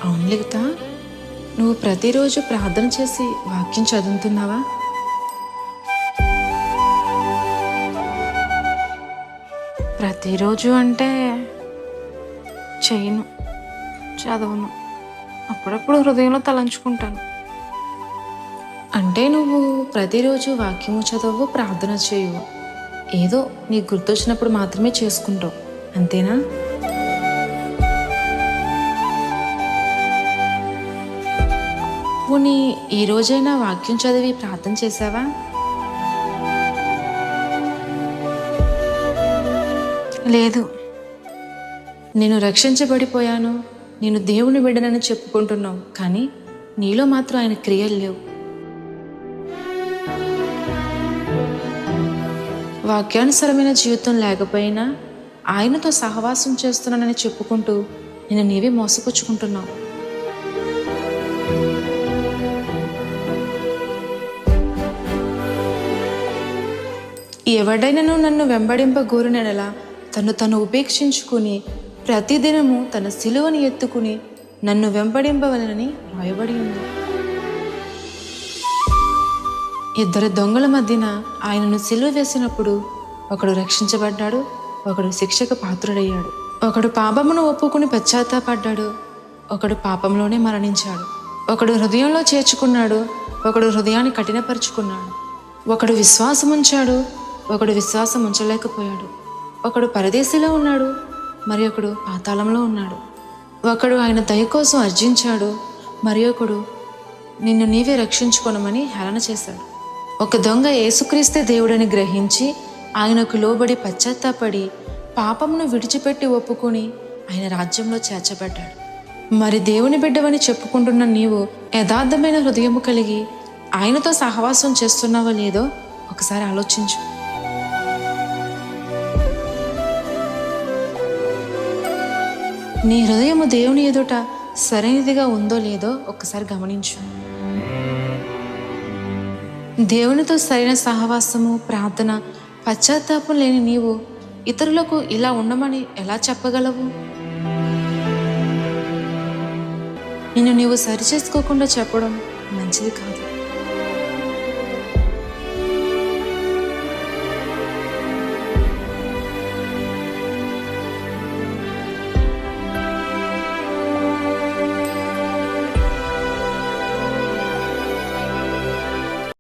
అవును లిఖిత, నువ్వు ప్రతిరోజు ప్రార్థన చేసి వాక్యం చదువుతున్నావా? ప్రతిరోజు అంటే చేయను, చదవను. అప్పుడప్పుడు హృదయంలో తలంచుకుంటాను. అంటే నువ్వు ప్రతిరోజు వాక్యము చదవవు, ప్రార్థన చేయవు. ఏదో నీకు గుర్తొచ్చినప్పుడు మాత్రమే చేసుకుంటావు, అంతేనా? పోనీ ఈ రోజైనా వాక్యం చదివి ప్రార్థన చేశావా? లేదు, నేను రక్షించబడిపోయాను, నేను దేవుని బిడ్డనని చెప్పుకుంటున్నావు, కానీ నీలో మాత్రం ఆయన క్రియలు లేవు. వాక్యానుసరమైన జీవితం లేకపోయినా ఆయనతో సహవాసం చేస్తున్నానని చెప్పుకుంటూ నేను నీవే మోసపుచ్చుకుంటున్నావు. ఎవడైనను నన్ను వెంబడింపగోరినెడలా తను ఉపేక్షించుకుని ప్రతిదినము తన సిలువను ఎత్తుకుని నన్ను వెంబడింపవలనని రాయబడి ఉంది. ఇద్దరు దొంగల మధ్యన ఆయనను సిలువ వేసినప్పుడు ఒకడు రక్షించబడ్డాడు, ఒకడు శిక్షకు పాత్రుడయ్యాడు. ఒకడు పాపమును ఒప్పుకుని పశ్చాత్తాపడ్డాడు, ఒకడు పాపంలోనే మరణించాడు. ఒకడు హృదయంలో చేర్చుకున్నాడు, ఒకడు హృదయాన్ని కఠినపరుచుకున్నాడు. ఒకడు విశ్వాసం ఉంచాడు, ఒకడు విశ్వాసం ఉంచలేకపోయాడు. ఒకడు పరదేశిలో ఉన్నాడు, మరి ఒకడు పాతాళంలో ఉన్నాడు. ఒకడు ఆయన దయ కోసం అర్జించాడు, మరి ఒకడు నిన్ను నీవే రక్షించుకొనమని హేళన చేశాడు. ఒక దొంగ యేసుక్రీస్తే దేవుడని గ్రహించి ఆయనకు లోబడి పశ్చాత్తాపడి పాపమును విడిచిపెట్టి ఒప్పుకొని ఆయన రాజ్యంలో చేర్చబడ్డాడు. మరి దేవుని బిడ్డవని చెప్పుకుంటున్న నీవు యథార్థమైన హృదయము కలిగి ఆయనతో సహవాసం చేస్తున్నావో లేదో ఒకసారి ఆలోచించు. నీ హృదయము దేవుని ఎదుట సరైనదిగా ఉందో లేదో ఒక్కసారి గమనించు. దేవునితో సరైన సహవాసము, ప్రార్థన, పశ్చాత్తాపం లేని నీవు ఇతరులకు ఇలా ఉండమని ఎలా చెప్పగలవు? నిన్ను నీవు సరిచేసుకోకుండా చెప్పడం మంచిది కాదు.